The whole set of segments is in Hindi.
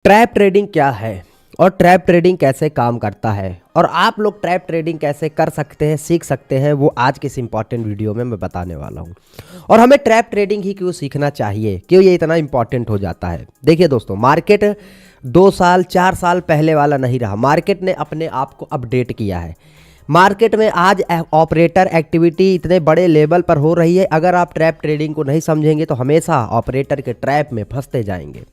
ट्रैप ट्रेडिंग क्या है और ट्रैप ट्रेडिंग कैसे काम करता है और आप लोग ट्रैप ट्रेडिंग कैसे कर सकते हैं, सीख सकते हैं, वो आज के इस इंपॉर्टेंट वीडियो में मैं बताने वाला हूँ। और हमें ट्रैप ट्रेडिंग ही क्यों सीखना चाहिए, क्यों ये इतना इंपॉर्टेंट हो जाता है। देखिए दोस्तों, मार्केट 2 साल 4 साल पहले वाला नहीं रहा। मार्केट ने अपने आप को अपडेट किया है। मार्केट में आज ऑपरेटर एक्टिविटी इतने बड़े लेवल पर हो रही है। अगर आप ट्रैप ट्रेडिंग को नहीं समझेंगे तो हमेशा ऑपरेटर के ट्रैप में फंसते जाएंगे।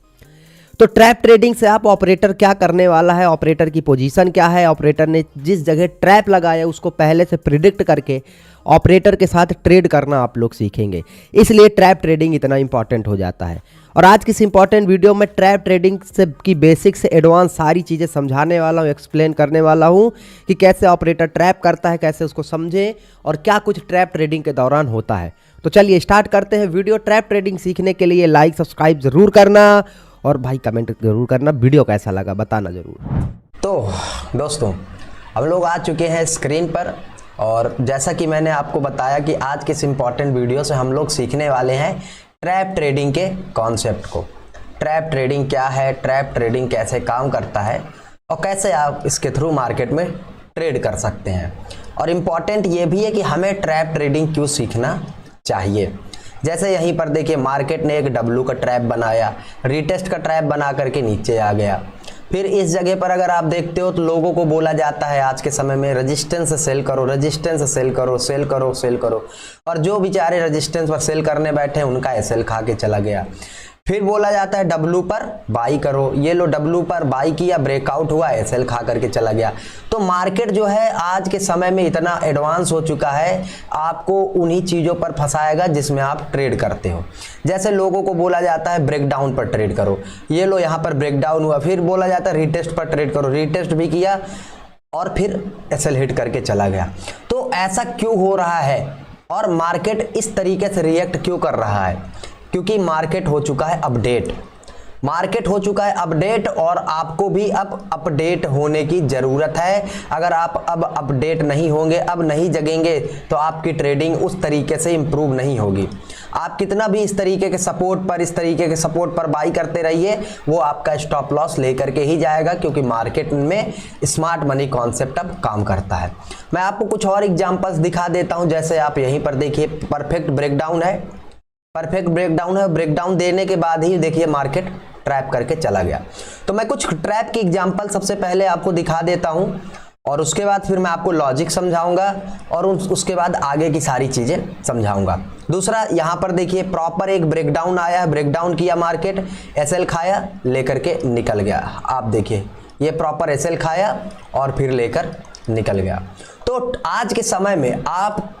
तो ट्रैप ट्रेडिंग से आप ऑपरेटर क्या करने वाला है, ऑपरेटर की पोजीशन क्या है, ऑपरेटर ने जिस जगह ट्रैप लगाया उसको पहले से प्रिडिक्ट करके ऑपरेटर के साथ ट्रेड करना आप लोग सीखेंगे। इसलिए ट्रैप ट्रेडिंग इतना इंपॉर्टेंट हो जाता है। और आज की इस इंपॉर्टेंट वीडियो में ट्रैप ट्रेडिंग से की बेसिक से एडवांस सारी चीज़ें समझाने वाला हूँ, एक्सप्लेन करने वाला हूँ कि कैसे ऑपरेटर ट्रैप करता है, कैसे उसको समझें और क्या कुछ ट्रैप ट्रेडिंग के दौरान होता है। तो चलिए स्टार्ट करते हैं वीडियो। ट्रैप ट्रेडिंग सीखने के लिए लाइक सब्सक्राइब ज़रूर करना और भाई कमेंट जरूर करना, वीडियो कैसा लगा बताना जरूर। तो दोस्तों, हम लोग आ चुके हैं स्क्रीन पर और जैसा कि मैंने आपको बताया कि आज के इस इम्पॉर्टेंट वीडियो से हम लोग सीखने वाले हैं ट्रैप ट्रेडिंग के कॉन्सेप्ट को। ट्रैप ट्रेडिंग क्या है, ट्रैप ट्रेडिंग कैसे काम करता है और कैसे आप इसके थ्रू मार्केट में ट्रेड कर सकते हैं। और इम्पॉर्टेंट ये भी है कि हमें ट्रैप ट्रेडिंग क्यों सीखना चाहिए। जैसे यहीं पर देखिए, मार्केट ने एक डब्लू का ट्रैप बनाया, रीटेस्ट का ट्रैप बना करके नीचे आ गया। फिर इस जगह पर अगर आप देखते हो तो लोगों को बोला जाता है आज के समय में रेजिस्टेंस सेल करो, रेजिस्टेंस सेल करो, सेल करो, सेल करो। और जो बेचारे रेजिस्टेंस पर सेल करने बैठे हैं उनका एसएल खा के चला गया। फिर बोला जाता है डब्लू पर बाई करो, ये लो डब्लू पर बाई किया, ब्रेकआउट हुआ, एसएल खा करके चला गया। तो मार्केट जो है आज के समय में इतना एडवांस हो चुका है, आपको उन्हीं चीज़ों पर फंसाएगा जिसमें आप ट्रेड करते हो। जैसे लोगों को बोला जाता है ब्रेकडाउन पर ट्रेड करो, ये लो यहाँ पर ब्रेकडाउन हुआ। फिर बोला जाता है रीटेस्ट पर ट्रेड करो, रीटेस्ट भी किया और फिर एसएल हिट करके चला गया। तो ऐसा क्यों हो रहा है और मार्केट इस तरीके से रिएक्ट क्यों कर रहा है? क्योंकि मार्केट हो चुका है अपडेट। मार्केट हो चुका है अपडेट और आपको भी अब अपडेट होने की ज़रूरत है। अगर आप अब अपडेट नहीं होंगे, अब नहीं जगेंगे, तो आपकी ट्रेडिंग उस तरीके से इम्प्रूव नहीं होगी। आप कितना भी इस तरीके के सपोर्ट पर बाई करते रहिए, वो आपका स्टॉप लॉस लेकर के ही जाएगा, क्योंकि मार्केट में स्मार्ट मनी कॉन्सेप्ट अब काम करता है। मैं आपको कुछ और एग्जाम्पल्स दिखा देता हूँ। जैसे आप यहीं पर देखिए, परफेक्ट ब्रेकडाउन है, परफेक्ट ब्रेकडाउन है। ब्रेकडाउन देने के बाद ही देखिए मार्केट ट्रैप करके चला गया। तो मैं कुछ ट्रैप की एग्जांपल सबसे पहले आपको दिखा देता हूं और उसके बाद फिर मैं आपको लॉजिक समझाऊंगा और उसके बाद आगे की सारी चीजें समझाऊंगा। दूसरा, यहां पर देखिए प्रॉपर एक ब्रेकडाउन आया है, ब्रेकडाउन किया मार्केट, एसएल खाया, लेकर के निकल गया। आप देखिए ये प्रॉपर एसएल खाया और फिर लेकर निकल गया। तो आज के समय में आप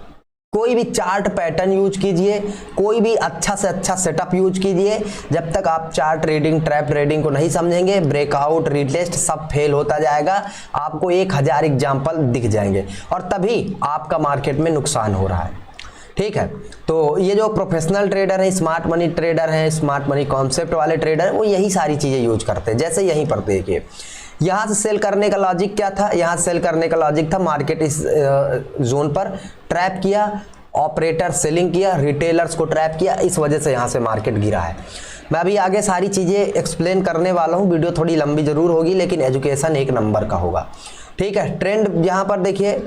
कोई भी चार्ट पैटर्न यूज कीजिए, कोई भी अच्छा से अच्छा सेटअप यूज कीजिए। जब तक आप चार्ट ट्रेडिंग, ट्रैप ट्रेडिंग को नहीं समझेंगे, ब्रेकआउट, रीटेस्ट सब फेल होता जाएगा। आपको 1000 एग्जाम्पल दिख जाएंगे और तभी आपका मार्केट में नुकसान हो रहा है। ठीक है, तो ये जो प्रोफेशनल ट्रेडर हैं, स्मार्ट मनी ट्रेडर हैं, स्मार्ट मनी कॉन्सेप्ट वाले ट्रेडर, वो यही सारी चीज़ें यूज करते हैं। जैसे यहीं पर देखिए, यहाँ से सेल करने का लॉजिक क्या था? यहाँ सेल करने का लॉजिक था मार्केट इस जोन पर ट्रैप किया, ऑपरेटर सेलिंग किया, रिटेलर्स को ट्रैप किया, इस वजह से यहाँ से मार्केट गिरा है। मैं अभी आगे सारी चीज़ें एक्सप्लेन करने वाला हूँ। वीडियो थोड़ी लंबी जरूर होगी लेकिन एजुकेशन एक नंबर का होगा। ठीक है, ट्रेंड यहाँ पर देखिए,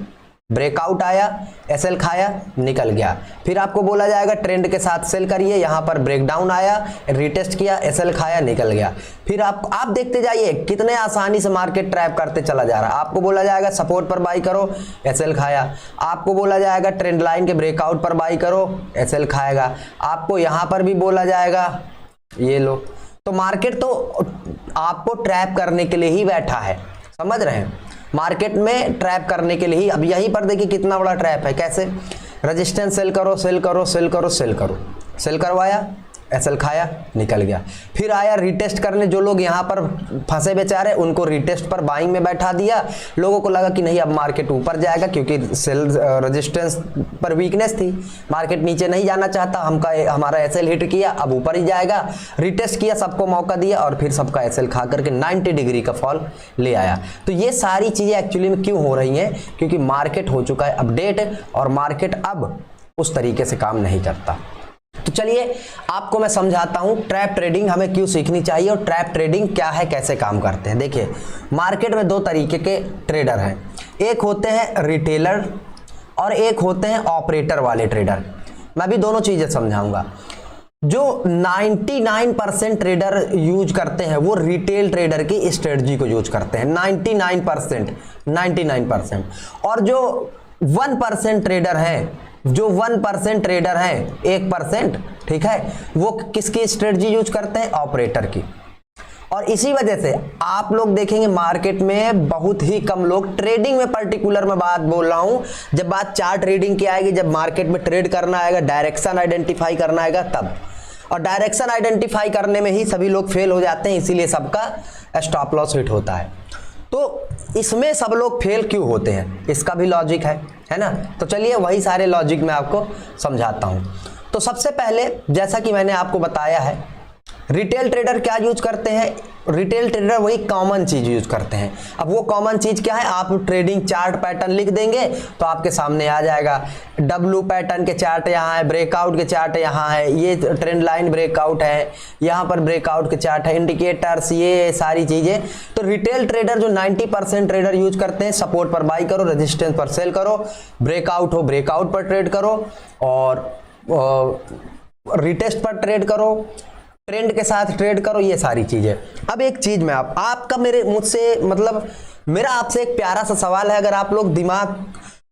ब्रेकआउट आया, एसएल खाया, निकल गया। फिर आपको बोला जाएगा ट्रेंड के साथ सेल करिए, यहाँ पर ब्रेकडाउन आया, रिटेस्ट किया, एसएल खाया, निकल गया। फिर आप देखते जाइए कितने आसानी से मार्केट ट्रैप करते चला जा रहा है। आपको बोला जाएगा सपोर्ट पर बाई करो, एसएल खाया। आपको बोला जाएगा ट्रेंड लाइन के ब्रेकआउट पर बाई करो, एसएल खाएगा। आपको यहाँ पर भी बोला जाएगा, ये लो। तो मार्केट तो आपको ट्रैप करने के लिए ही बैठा है, समझ रहे हैं? मार्केट में ट्रैप करने के लिए ही। अब यहीं पर देखिए कितना बड़ा ट्रैप है। कैसे? रेजिस्टेंस सेल करो, सेल करो, सेल करो, सेल करो, सेल करवाया, एसएल खाया, निकल गया। फिर आया रीटेस्ट करने, जो लोग यहाँ पर फंसे बेचारे उनको रीटेस्ट पर बाइंग में बैठा दिया। लोगों को लगा कि नहीं अब मार्केट ऊपर जाएगा, क्योंकि सेल रेजिस्टेंस पर वीकनेस थी, मार्केट नीचे नहीं जाना चाहता। हमारा एसएल हिट किया, अब ऊपर ही जाएगा। रीटेस्ट किया, सबको मौका दिया और फिर सबका एसएल खा करके 90 डिग्री का फॉल ले आया। तो ये सारी चीजें एक्चुअली में क्यों हो रही हैं? क्योंकि मार्केट हो चुका है अपडेट और मार्केट अब उस तरीके से काम नहीं करता। तो चलिए आपको मैं समझाता हूं ट्रैप ट्रेडिंग हमें क्यों सीखनी चाहिए और ट्रैप ट्रेडिंग क्या है, कैसे काम करते हैं। देखिए मार्केट में दो तरीके के ट्रेडर हैं, एक होते हैं रिटेलर और एक होते हैं ऑपरेटर वाले ट्रेडर। मैं भी दोनों चीजें समझाऊंगा। जो 99% ट्रेडर यूज करते हैं वो रिटेल ट्रेडर की स्ट्रेटजी को यूज करते हैं, 99%। और जो 1% ट्रेडर हैं, जो 1% ट्रेडर हैं, 1%, ठीक है, वो किसकी स्ट्रेटजी यूज करते हैं? ऑपरेटर की। और इसी वजह से आप लोग देखेंगे मार्केट में बहुत ही कम लोग ट्रेडिंग में, पर्टिकुलर मैं बात बोल रहा हूं, जब बात चार्ट ट्रेडिंग की आएगी, जब मार्केट में ट्रेड करना आएगा, डायरेक्शन आइडेंटिफाई करना आएगा तब। और डायरेक्शन आइडेंटिफाई करने में ही सभी लोग फेल हो जाते हैं, इसीलिए सबका स्टॉप लॉस हिट होता है। तो इसमें सब लोग फेल क्यों होते हैं, इसका भी लॉजिक है ना। तो चलिए वही सारे लॉजिक मैं आपको समझाता हूं। तो सबसे पहले जैसा कि मैंने आपको बताया है, रिटेल ट्रेडर क्या यूज करते हैं? रिटेल ट्रेडर वही कॉमन चीज यूज करते हैं। अब वो कॉमन चीज क्या है? आप ट्रेडिंग चार्ट पैटर्न लिख देंगे तो आपके सामने आ जाएगा। डब्ल्यू पैटर्न के चार्ट यहाँ है, ब्रेकआउट के चार्ट यहाँ है, ये ट्रेंड लाइन ब्रेकआउट है, यहाँ पर ब्रेकआउट के चार्ट है, इंडिकेटर्स, ये सारी चीजें। तो रिटेल ट्रेडर जो 90% ट्रेडर यूज करते हैं, सपोर्ट पर बाई करो, रेजिस्टेंस पर सेल करो, ब्रेकआउट हो ब्रेकआउट पर ट्रेड करो और रिटेस्ट पर ट्रेड करो, ट्रेंड के साथ ट्रेड करो, ये सारी चीजें। अब एक चीज मैं आपका मेरा आपसे एक प्यारा सा सवाल है, अगर आप लोग दिमाग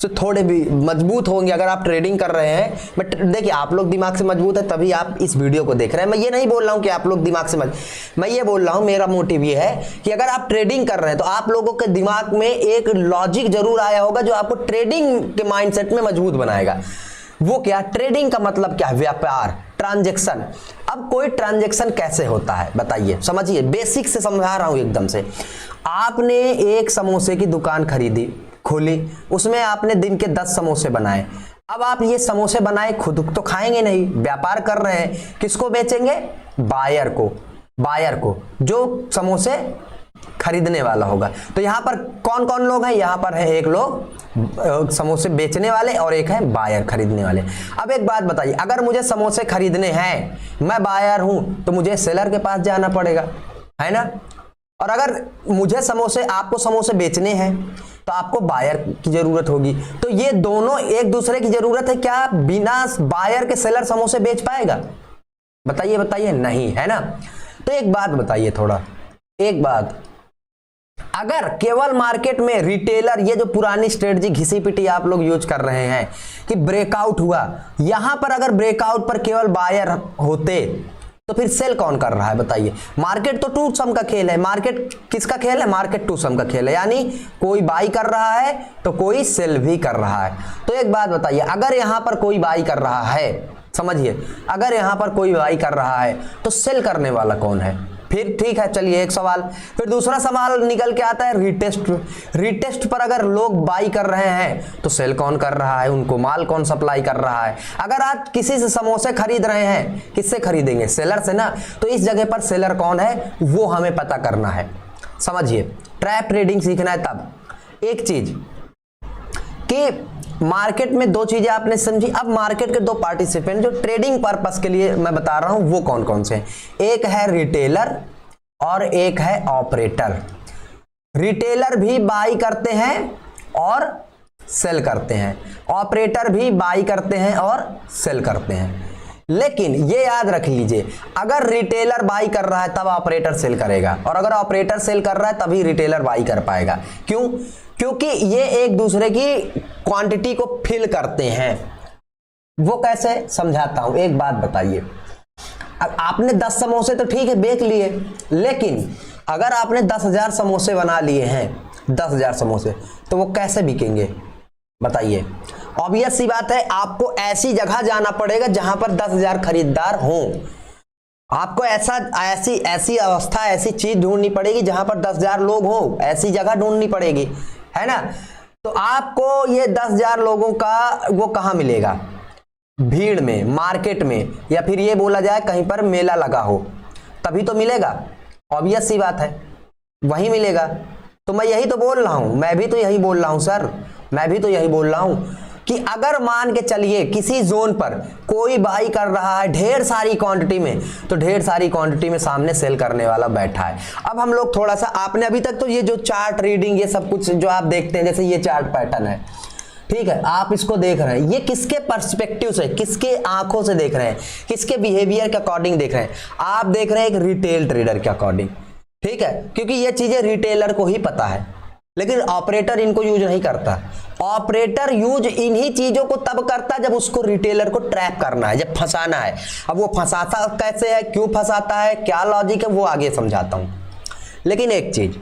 से थोड़े भी मजबूत होंगे, अगर आप ट्रेडिंग कर रहे हैं, बट देखिए आप लोग दिमाग से मजबूत है तभी आप इस वीडियो को देख रहे हैं। मैं ये नहीं बोल रहा हूं कि आप लोग दिमाग से मैं ये बोल रहा हूं, मेरा मोटिव ये है कि अगर आप ट्रेडिंग कर रहे हैं तो आप लोगों के दिमाग में एक लॉजिक जरूर आया होगा जो आपको ट्रेडिंग के माइंडसेट में मजबूत बनाएगा। वो क्या? ट्रेडिंग का मतलब क्या है? व्यापार, ट्रांजैक्शन। अब कोई ट्रांजैक्शन कैसे होता है बताइए, समझिए, बेसिक से समझा रहा हूं एकदम से। आपने एक समोसे की दुकान खोली, उसमें आपने दिन के 10 समोसे बनाए। अब आप ये समोसे बनाए खुद तो खाएंगे नहीं, व्यापार कर रहे हैं, किसको बेचेंगे? बायर को, जो समोसे खरीदने वाला होगा। तो यहां पर कौन कौन लोग हैं? यहां पर है एक लोग समोसे बेचने वाले और एक है बायर खरीदने वाले। अब एक बात बताइए, अगर मुझे समोसे खरीदने हैं, मैं बायर हूं, तो मुझे सेलर के पास जाना पड़ेगा, है ना। और अगर मुझे आपको समोसे बेचने हैं तो आपको बायर की जरूरत होगी। तो ये दोनों एक दूसरे की जरूरत है। क्या बिना बायर के सेलर समोसे बेच पाएगा? बताइए नहीं, है ना। तो एक बात बताइए, एक बात, अगर केवल मार्केट में रिटेलर, ये जो पुरानी स्ट्रेटजी घिसी पिटी आप लोग यूज कर रहे हैं कि ब्रेकआउट हुआ, यहां पर अगर ब्रेकआउट पर केवल बायर होते तो फिर सेल कौन कर रहा है बताइए? मार्केट तो टू सम का खेल है। मार्केट किसका खेल है? मार्केट टू सम का खेल है, यानी कोई बाई कर रहा है तो कोई सेल भी कर रहा है। तो एक बात बताइए, अगर यहां पर कोई बाई कर रहा है, समझिए, अगर यहां पर कोई बाई कर रहा है तो सेल करने वाला कौन है? फिर ठीक है, चलिए एक सवाल। फिर दूसरा सवाल निकल के आता है रिटेस्ट पर अगर लोग बाई कर रहे हैं तो सेल कौन कर रहा है? उनको माल कौन सप्लाई कर रहा है? अगर आप किसी से समोसे खरीद रहे हैं, किससे खरीदेंगे? सेलर से ना। तो इस जगह पर सेलर कौन है वो हमें पता करना है। समझिए, ट्रैप ट्रेडिंग सीखना है तब। एक चीज कि मार्केट में दो चीजें आपने समझी। अब मार्केट के दो पार्टिसिपेंट जो ट्रेडिंग पर्पस के लिए मैं बता रहा हूं वो कौन कौन से हैं? एक है रिटेलर और एक है ऑपरेटर। रिटेलर भी बाई करते हैं और सेल करते हैं, ऑपरेटर भी बाई करते हैं और सेल करते हैं। लेकिन ये याद रख लीजिए, अगर रिटेलर बाई कर रहा है तब ऑपरेटर सेल करेगा, और अगर ऑपरेटर सेल कर रहा है तभी रिटेलर बाई कर पाएगा। क्यों? क्योंकि ये एक दूसरे की क्वांटिटी को फिल करते हैं। वो कैसे? समझाता हूं। एक बात बताइए, अब आपने 10 समोसे तो ठीक है बेच लिए, लेकिन अगर आपने 10,000 समोसे बना लिए हैं, 10,000 समोसे, तो वो कैसे बिकेंगे बताइए? ऑब्वियस सी बात है, आपको ऐसी जगह जाना पड़ेगा जहां पर 10,000 खरीदार हों। आपको ऐसी अवस्था, ऐसी चीज ढूंढनी पड़ेगी जहां पर 10,000 लोग हो, ऐसी जगह ढूंढनी पड़ेगी, है ना। तो आपको ये 10,000 लोगों का वो कहां मिलेगा? भीड़ में, मार्केट में, या फिर ये बोला जाए कहीं पर मेला लगा हो तभी तो मिलेगा। ऑब्वियस सी बात है, वहीं मिलेगा। तो मैं यही तो बोल रहा हूं, मैं भी तो यही बोल रहा हूं सर, मैं भी तो यही बोल रहा हूं कि अगर मान के चलिए किसी जोन पर कोई बाई कर रहा है ढेर सारी क्वांटिटी में, तो ढेर सारी क्वांटिटी में सामने सेल करने वाला बैठा है। अब हम लोग थोड़ा सा, आपने अभी तक तो ये जो चार्ट रीडिंग ये सब कुछ जो आप देखते हैं, जैसे ये चार्ट पैटर्न है, ठीक है, आप इसको देख रहे हैं, ये किसके पर्सपेक्टिव से, किसके आंखों से देख रहे हैं, किसके बिहेवियर के अकॉर्डिंग देख रहे हैं? आप देख रहे हैं एक रिटेल ट्रेडर के अकॉर्डिंग, ठीक है, क्योंकि ये चीजें रिटेलर को ही पता है, लेकिन ऑपरेटर इनको यूज नहीं करता। ऑपरेटर यूज इन्हीं चीजों को तब करता है जब उसको रिटेलर को ट्रैप करना है, जब फंसाना है। अब वो फंसाता कैसे है, क्यों फंसाता है, क्या लॉजिक है, वो आगे समझाता हूं। लेकिन एक चीज,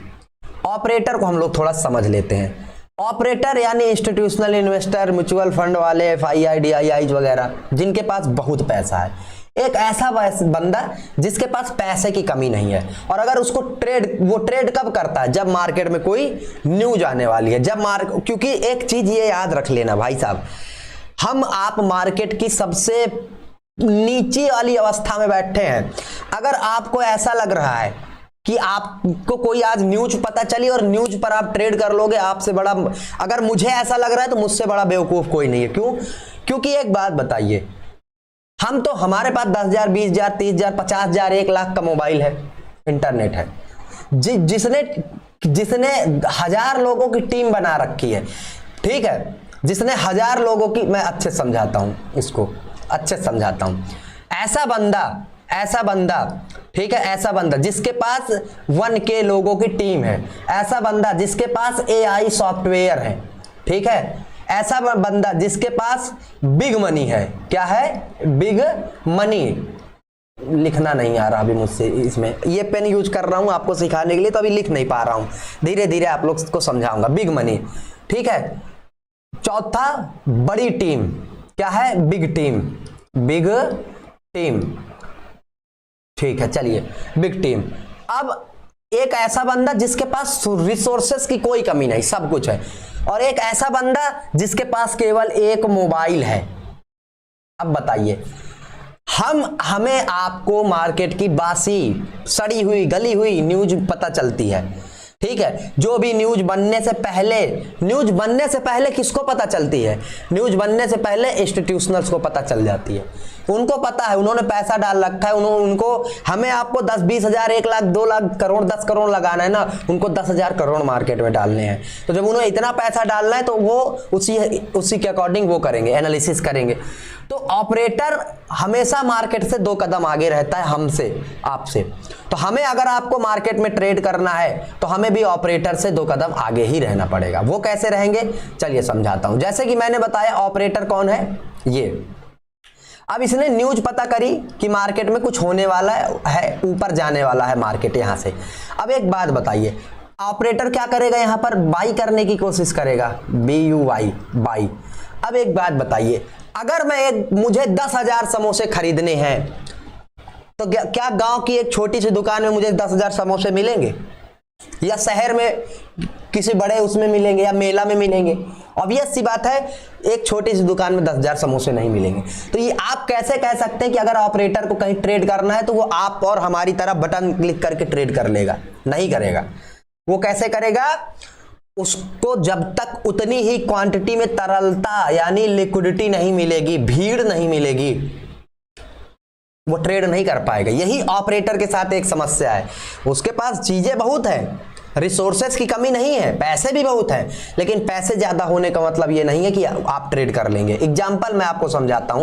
ऑपरेटर को हम लोग थोड़ा समझ लेते हैं। ऑपरेटर यानी इंस्टीट्यूशनल इन्वेस्टर, म्यूचुअल फंड वाले, FII, DII वगैरह, जिनके पास बहुत पैसा है। एक ऐसा बंदा जिसके पास पैसे की कमी नहीं है, और अगर उसको वो ट्रेड कब करता है? जब मार्केट में कोई न्यूज आने वाली है, जब क्योंकि एक चीज ये याद रख लेना भाई साहब, हम आप मार्केट की सबसे नीचे वाली अवस्था में बैठे हैं। अगर आपको ऐसा लग रहा है कि आपको कोई आज न्यूज पता चली और न्यूज पर आप ट्रेड कर लोगे, आपसे बड़ा, अगर मुझे ऐसा लग रहा है तो मुझसे बड़ा बेवकूफ कोई नहीं है। क्यों? क्योंकि एक बात बताइए, हम तो, हमारे पास 10,000, 20,000, 30,000, 50,000, 1 लाख का मोबाइल है, इंटरनेट है, जिसने 1000 लोगों की टीम बना रखी है, ठीक है, जिसने 1000 लोगों की, मैं अच्छे समझाता हूं इसको, अच्छे समझाता हूं। ऐसा बंदा, ठीक है, ऐसा बंदा जिसके पास 1K लोगों की टीम है, ऐसा बंदा जिसके पास AI सॉफ्टवेयर है, ठीक है, ऐसा बंदा जिसके पास बिग मनी है। क्या है? Big money. लिखना नहीं आ रहा अभी मुझसे, इसमें ये पेन यूज कर रहा हूं आपको सिखाने के लिए, तो अभी लिख नहीं पा रहा हूं, धीरे धीरे आप लोग को समझाऊंगा। बिग मनी, ठीक है। चौथा, बड़ी टीम। क्या है? बिग टीम, बिग टीम, ठीक है, चलिए, बिग टीम। अब एक ऐसा बंदा जिसके पास रिसोर्सेस की कोई कमी नहीं, सब कुछ है, और एक ऐसा बंदा जिसके पास केवल एक मोबाइल है। अब बताइए, हमें आपको मार्केट की बासी, सड़ी हुई, गली हुई न्यूज पता चलती है, ठीक है। जो भी न्यूज बनने से पहले किसको पता चलती है? न्यूज बनने से पहले इंस्टीट्यूशनल्स को पता चल जाती है। उनको पता है, उन्होंने पैसा डाल रखा है, उनको, हमें आपको 10-20 हजार, 1 लाख, 2 लाख करोड़, 10 करोड़ लगाना है ना, उनको 10,000 करोड़ मार्केट में डालने हैं। तो जब उन्हें इतना पैसा डालना है तो वो उसी के अकॉर्डिंग वो करेंगे, एनालिसिस करेंगे। तो ऑपरेटर हमेशा मार्केट से 2 कदम आगे रहता है, हमसे, आपसे। तो हमें, अगर आपको मार्केट में ट्रेड करना है तो हमें भी ऑपरेटर से 2 कदम आगे ही रहना पड़ेगा। वो कैसे रहेंगे? चलिए समझाता हूं। जैसे कि मैंने बताया, ऑपरेटर कौन है? ये। अब इसने न्यूज पता करी कि मार्केट में कुछ होने वाला है, ऊपर जाने वाला है मार्केट यहां से। अब एक बात बताइए, ऑपरेटर क्या करेगा? यहां पर बाई करने की कोशिश करेगा, BUY, बाई। अब एक बात बताइए, अगर मुझे 10,000 समोसे खरीदने हैं, तो क्या गांव की एक छोटी सी दुकान में मुझे 10,000 समोसे मिलेंगे? या शहर में किसी बड़े उसमें मिलेंगे, या मेला में मिलेंगे? ऑब्वियस सी बात है, एक छोटी सी दुकान में 10,000 समोसे नहीं मिलेंगे। तो ये आप कैसे कह सकते हैं कि अगर ऑपरेटर को कहीं ट्रेड करना है तो वो आप और हमारी तरह बटन क्लिक करके ट्रेड कर लेगा? नहीं करेगा। वो कैसे करेगा? उसको जब तक उतनी ही क्वांटिटी में तरलता यानी लिक्विडिटी नहीं मिलेगी, भीड़ नहीं मिलेगी, वो ट्रेड नहीं कर पाएगा। यही ऑपरेटर के साथ एक समस्या है। उसके पास चीजें बहुत है, रिसोर्सेज की कमी नहीं है, पैसे भी बहुत हैं, लेकिन पैसे ज्यादा होने का मतलब ये नहीं है कि आप ट्रेड कर लेंगे। एग्जाम्पल मैं आपको समझाता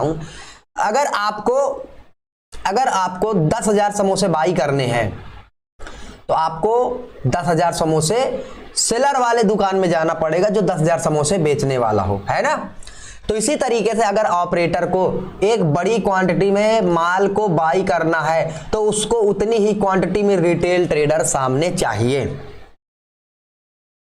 हूं। अगर आपको 10,000 समोसे बाई करने हैं तो आपको 10,000 समोसे सेलर वाले दुकान में जाना पड़ेगा जो 10,000 समोसे बेचने वाला हो, है ना। तो इसी तरीके से अगर ऑपरेटर को एक बड़ी क्वांटिटी में माल को बाई करना है तो उसको उतनी ही क्वांटिटी में रिटेल ट्रेडर सामने चाहिए,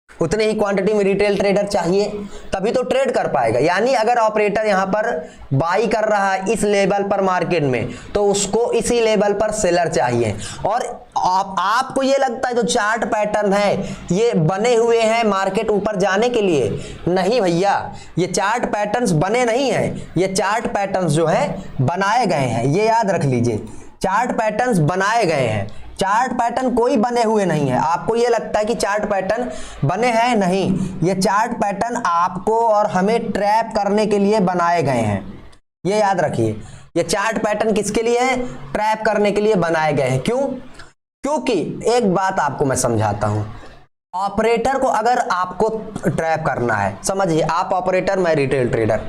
उतनी ही क्वांटिटी में रिटेल ट्रेडर चाहिए, तभी तो ट्रेड कर पाएगा। यानी अगर ऑपरेटर यहां पर बाई कर रहा है इस लेवल पर मार्केट में, तो उसको इसी लेवल पर सेलर चाहिए। और आपको ये लगता है जो चार्ट पैटर्न है ये बने हुए हैं मार्केट ऊपर जाने के लिए? नहीं भैया, ये चार्ट पैटर्न्स बने नहीं हैं, ये चार्ट पैटर्न्स जो है बनाए गए हैं। ये याद रख लीजिए, चार्ट पैटर्न्स बनाए गए हैं। चार्ट पैटर्न कोई बने हुए नहीं है। आपको ये लगता है कि चार्ट पैटर्न बने हैं, नहीं, ये चार्ट पैटर्न आपको और हमें ट्रैप करने के लिए बनाए गए हैं। ये याद रखिए, ये चार्ट पैटर्न किसके लिए है? ट्रैप करने के लिए बनाए गए हैं। क्यों? क्योंकि एक बात आपको मैं समझाता हूं, ऑपरेटर को अगर आपको ट्रैप करना है, समझिए आप ऑपरेटर, मैं रिटेल ट्रेडर,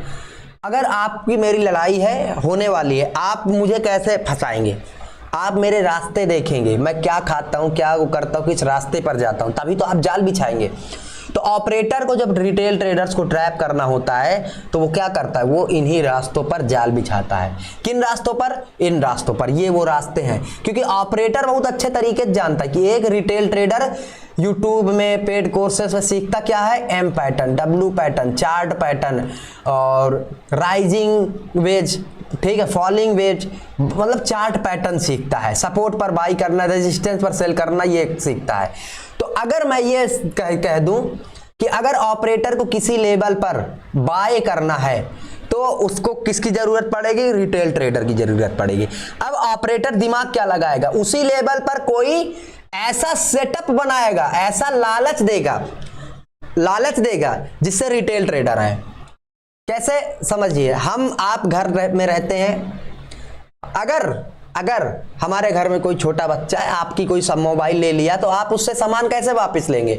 अगर आपकी मेरी लड़ाई है, होने वाली है, आप मुझे कैसे फंसाएंगे? आप मेरे रास्ते देखेंगे, मैं क्या खाता हूं, क्या करता हूं, किस रास्ते पर जाता हूं, तभी तो आप जाल बिछाएंगे। तो ऑपरेटर को जब रिटेल ट्रेडर्स को ट्रैप करना होता है तो वो क्या करता है? वो इन्हीं रास्तों पर जाल बिछाता है। किन रास्तों पर? इन रास्तों पर। ये वो रास्ते हैं, क्योंकि ऑपरेटर बहुत अच्छे तरीके से जानता है कि एक रिटेल ट्रेडर यूट्यूब में पेड कोर्सेस में सीखता क्या है? M pattern, W pattern, chart pattern और राइजिंग वेज, ठीक है, फॉलिंग वेज, मतलब चार्ट पैटर्न सीखता है। सपोर्ट पर बाई करना, रेजिस्टेंस पर सेल करना, ये सीखता है। तो अगर मैं ये कह दूं कि अगर ऑपरेटर को किसी लेवल पर बाय करना है तो उसको किसकी जरूरत पड़ेगी? रिटेल ट्रेडर की जरूरत पड़ेगी। अब ऑपरेटर दिमाग क्या लगाएगा? उसी लेवल पर कोई ऐसा सेटअप बनाएगा, ऐसा लालच देगा जिससे रिटेल ट्रेडर आए। कैसे? समझिए, हम आप घर में रहते हैं, अगर हमारे घर में कोई छोटा बच्चा है, आपकी कोई सब मोबाइल ले लिया, तो आप उससे सामान कैसे वापस लेंगे?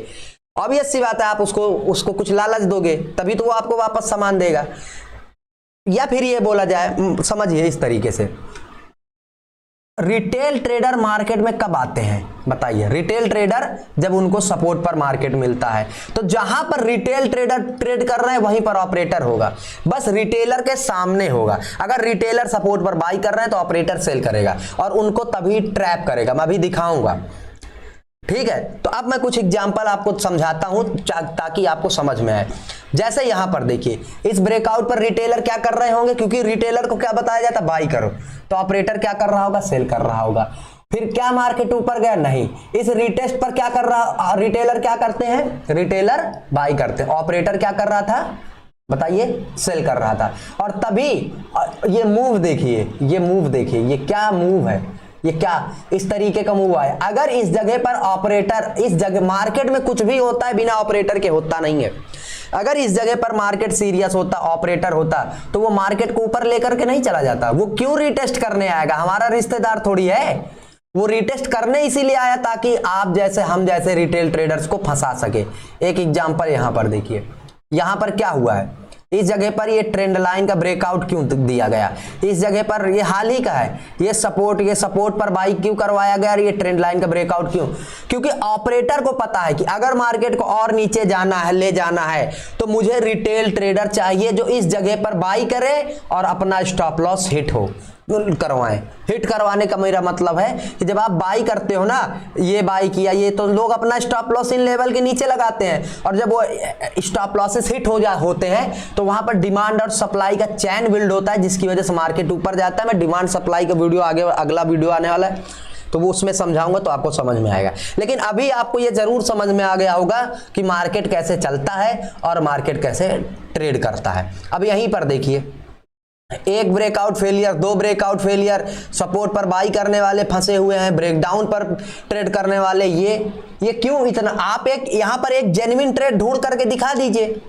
ऑब्वियस सी बात है, आप उसको कुछ लालच दोगे, तभी तो वो आपको वापस सामान देगा। या फिर ये बोला जाए, समझिए इस तरीके से, रिटेल ट्रेडर मार्केट में कब आते हैं? बताइए। रिटेल ट्रेडर जब उनको सपोर्ट पर मार्केट मिलता है, तो जहां पर रिटेल ट्रेडर ट्रेड कर रहे हैं वहीं पर ऑपरेटर होगा, बस रिटेलर के सामने होगा। अगर रिटेलर सपोर्ट पर बाई कर रहे हैं तो ऑपरेटर सेल करेगा और उनको तभी ट्रैप करेगा। मैं अभी दिखाऊंगा, ठीक है। तो अब मैं कुछ एग्जांपल आपको समझाता हूं ताकि आपको समझ में आए। जैसे यहां पर देखिए, इस ब्रेकआउट पर रिटेलर क्या कर रहे होंगे? क्योंकि रिटेलर को क्या बताया जाता है? बाई करो। तो ऑपरेटर क्या कर रहा होगा? सेल कर रहा होगा। फिर क्या मार्केट ऊपर गया? नहीं। इस रिटेस्ट पर क्या कर रहा? रिटेलर क्या करते हैं? रिटेलर बाई करते हैं। ऑपरेटर क्या कर रहा था? बताइए, सेल कर रहा था। और तभी ये मूव देखिए, ये क्या मूव है? ये क्या इस तरीके का मूव है? अगर इस जगह पर ऑपरेटर, इस जगह मार्केट में कुछ भी होता है बिना ऑपरेटर के होता नहीं है। अगर इस जगह पर मार्केट सीरियस होता, ऑपरेटर होता, तो वो मार्केट को ऊपर लेकर के नहीं चला जाता। वो क्यों रिटेस्ट करने आएगा? हमारा रिश्तेदार थोड़ी है। वो रिटेस्ट करने इसीलिए आया ताकि आप जैसे, हम जैसे रिटेल ट्रेडर्स को फंसा सके। एक एग्जांपल यहां पर देखिए, यहां पर क्या हुआ है? इस जगह पर ये ट्रेंड लाइन का ब्रेकआउट क्यों दिया गया? इस जगह पर ये हाल ही का है, ये सपोर्ट पर बाई क्यों करवाया गया? ये ट्रेंड लाइन का ब्रेकआउट क्यों? क्योंकि ऑपरेटर को पता है कि अगर मार्केट को और नीचे जाना है, ले जाना है, तो मुझे रिटेल ट्रेडर चाहिए जो इस जगह पर बाई करे और अपना स्टॉप लॉस हिट करवाएं। हिट करवाने का मेरा मतलब है कि जब आप बाई करते हो ना, ये बाई किया, ये तो लोग अपना स्टॉप लॉस इन लेवल के नीचे लगाते हैं, और जब वो स्टॉप लॉसेस हिट होते हैं तो वहां पर डिमांड और सप्लाई का चैन बिल्ड होता है, जिसकी वजह से मार्केट ऊपर जाता है। मैं डिमांड सप्लाई का वीडियो आगे, अगला वीडियो आने वाला है, तो वो उसमें समझाऊंगा तो आपको समझ में आएगा। लेकिन अभी आपको ये जरूर समझ में आ गया होगा कि मार्केट कैसे चलता है और मार्केट कैसे ट्रेड करता है। अब यहीं पर देखिए, एक ब्रेकआउट फेलियर, दो ब्रेकआउट फेलियर, सपोर्ट पर बाई करने वाले फंसे हुए हैं, ब्रेकडाउन पर ट्रेड करने वाले, ये क्यों इतना? आप यहां पर एक जेन्युइन ट्रेड ढूंढ करके दिखा दीजिए।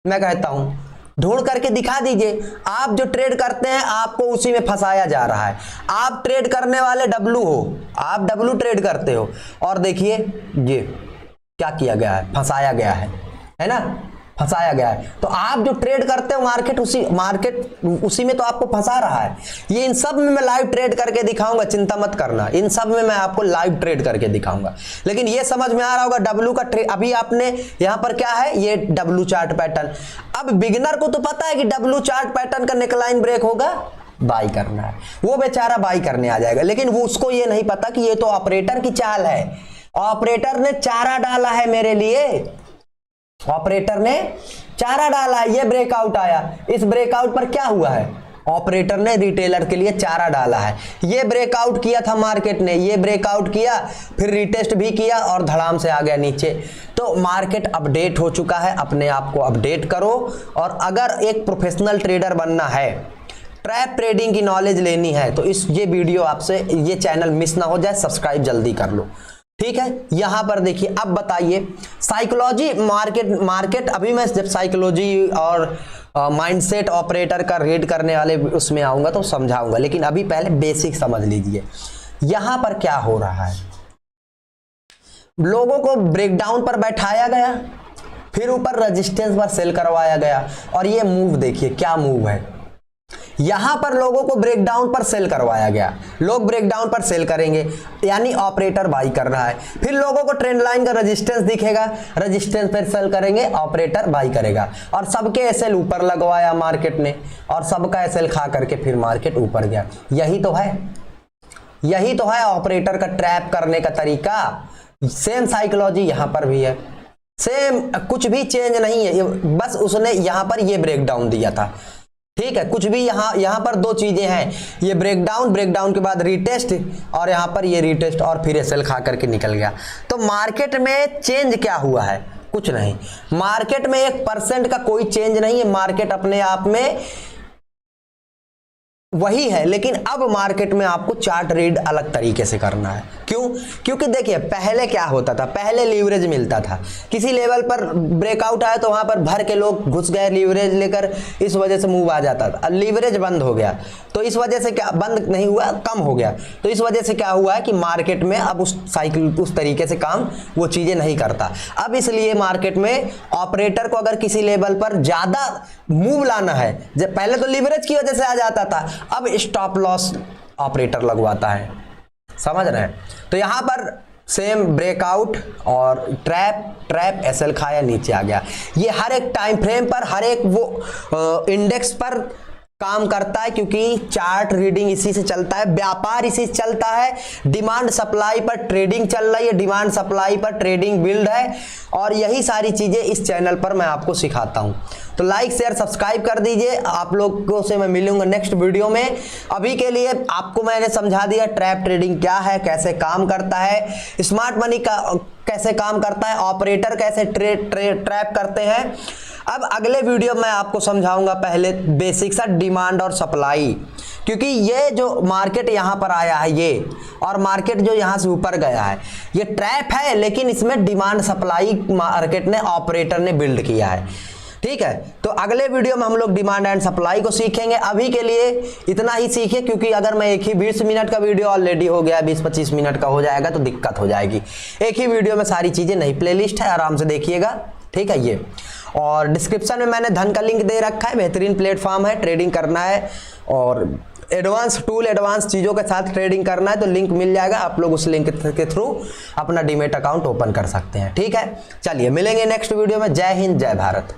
मैं कहता हूं, ढूंढ करके दिखा दीजिए। आप जो ट्रेड करते हैं आपको उसी में फंसाया जा रहा है। आप ट्रेड करने वाले डब्लू हो, आप डब्लू ट्रेड करते हो, और देखिए ये क्या किया गया है? फंसाया गया है ना? फंसाया गया है। तो आप जो ट्रेड करते हो मार्केट उसी में तो आपको फंसा रहा है। ये इन सब में मैं लाइव ट्रेड करके दिखाऊंगा, चिंता मत करना, इन सब में मैं आपको लाइव ट्रेड करके दिखाऊंगा। लेकिन ये समझ में आ रहा होगा डब्लू का ट्रेड। अभी आपने यहां पर क्या है? ये डब्लू चार्ट पैटर्न। अब बिगिनर को तो पता है कि डब्लू चार्ट पैटर्न का नेकलाइन ब्रेक होगा, बाई करना है, वो बेचारा बाई करने आ जाएगा। लेकिन वो उसको ये नहीं पता कि ये तो ऑपरेटर की चाल है, ऑपरेटर ने चारा डाला है मेरे लिए, ऑपरेटर ने चारा डाला है। ये ब्रेकआउट आया, इस ब्रेकआउट पर क्या हुआ है? ऑपरेटर ने रिटेलर के लिए चारा डाला है। ये ब्रेकआउट किया था मार्केट ने, ये ब्रेकआउट किया, फिर रिटेस्ट भी किया और धड़ाम से आ गया नीचे। तो मार्केट अपडेट हो चुका है, अपने आप को अपडेट करो। और अगर एक प्रोफेशनल ट्रेडर बनना है ट्रैप ट्रेडिंग की नॉलेज लेनी है तो ये वीडियो आपसे, ये चैनल मिस ना हो जाए, सब्सक्राइब जल्दी कर लो। ठीक है, यहां पर देखिए, अब बताइए साइकोलॉजी मार्केट अभी मैं जब साइकोलॉजी और माइंडसेट ऑपरेटर का रीड करने वाले उसमें आऊंगा तो समझाऊंगा, लेकिन अभी पहले बेसिक समझ लीजिए। यहां पर क्या हो रहा है, लोगों को ब्रेकडाउन पर बैठाया गया, फिर ऊपर रेजिस्टेंस पर सेल करवाया गया, और ये मूव देखिए क्या मूव है। यहां पर लोगों को ब्रेकडाउन पर सेल करवाया गया, लोग ब्रेकडाउन पर सेल करेंगे यानी ऑपरेटर बाई कर रहा है, फिर लोगों को ट्रेंड लाइन का रेजिस्टेंस दिखेगा, रेजिस्टेंस पर सेल करेंगे, ऑपरेटर बाई करेगा, और सबके एसएल ऊपर लगवाया मार्केट ने, और सबका एसएल खा करके फिर मार्केट ऊपर गया। यही तो है ऑपरेटर का ट्रैप करने का तरीका। सेम साइकोलॉजी यहां पर भी है, सेम, कुछ भी चेंज नहीं है, बस उसने यहां पर ये ब्रेकडाउन दिया था। ठीक है, कुछ भी यहां पर दो चीजें हैं, ये ब्रेकडाउन के बाद रीटेस्ट, और यहां पर ये रीटेस्ट और फिर एसएल खा करके निकल गया। तो मार्केट में चेंज क्या हुआ है? कुछ नहीं, मार्केट में 1% का कोई चेंज नहीं है, मार्केट अपने आप में वही है, लेकिन अब मार्केट में आपको चार्ट रीड अलग तरीके से करना है। क्यों? क्योंकि देखिए पहले क्या होता था, पहले लीवरेज मिलता था, किसी लेवल पर ब्रेकआउट आया तो वहां पर भर के लोग घुस गए लीवरेज लेकर, इस वजह से मूव आ जाता था। लीवरेज बंद हो गया तो इस वजह से क्या, बंद नहीं हुआ, कम हो गया, तो इस वजह से क्या हुआ है कि मार्केट में अब उस साइकिल उस तरीके से काम वो चीजें नहीं करता। अब इसलिए मार्केट में ऑपरेटर को अगर किसी लेवल पर ज्यादा मूव लाना है, जब पहले तो लीवरेज की वजह से आ जाता था, अब स्टॉप लॉस ऑपरेटर लगवाता है, समझ रहे हैं? तो यहां पर सेम ब्रेकआउट और ट्रैप एसएल खाया, नीचे आ गया। ये हर एक टाइम फ्रेम पर, हर एक वो इंडेक्स पर काम करता है, क्योंकि चार्ट रीडिंग इसी से चलता है, व्यापार इसी से चलता है, डिमांड सप्लाई पर ट्रेडिंग चल रही है, डिमांड सप्लाई पर ट्रेडिंग बिल्ड है, और यही सारी चीजें इस चैनल पर मैं आपको सिखाता हूं। तो लाइक शेयर सब्सक्राइब कर दीजिए। आप लोगों से मैं मिलूंगा नेक्स्ट वीडियो में। अभी के लिए आपको मैंने समझा दिया ट्रैप ट्रेडिंग क्या है, कैसे काम करता है, स्मार्ट मनी का कैसे काम करता है, ऑपरेटर कैसे ट्रैप करते हैं। अब अगले वीडियो में आपको समझाऊंगा पहले बेसिक सा डिमांड और सप्लाई, क्योंकि ये जो मार्केट यहां पर आया है ये, और मार्केट जो यहां से ऊपर गया है, ये ट्रैप है, लेकिन इसमें डिमांड सप्लाई मार्केट ने, ऑपरेटर ने बिल्ड किया है। ठीक है, तो अगले वीडियो में हम लोग डिमांड एंड सप्लाई को सीखेंगे। अभी के लिए इतना ही सीखे, क्योंकि अगर मैं एक ही 20 मिनट का वीडियो ऑलरेडी हो गया, 20-25 मिनट का हो जाएगा तो दिक्कत हो जाएगी। एक ही वीडियो में सारी चीजें नहीं, प्लेलिस्ट है, आराम से देखिएगा। ठीक है, ये और डिस्क्रिप्शन में मैंने धन का लिंक दे रखा है, बेहतरीन प्लेटफॉर्म है, ट्रेडिंग करना है और एडवांस टूल, एडवांस चीज़ों के साथ ट्रेडिंग करना है तो लिंक मिल जाएगा, आप लोग उस लिंक के थ्रू अपना डीमैट अकाउंट ओपन कर सकते हैं। ठीक है, चलिए मिलेंगे नेक्स्ट वीडियो में। जय हिंद, जय भारत।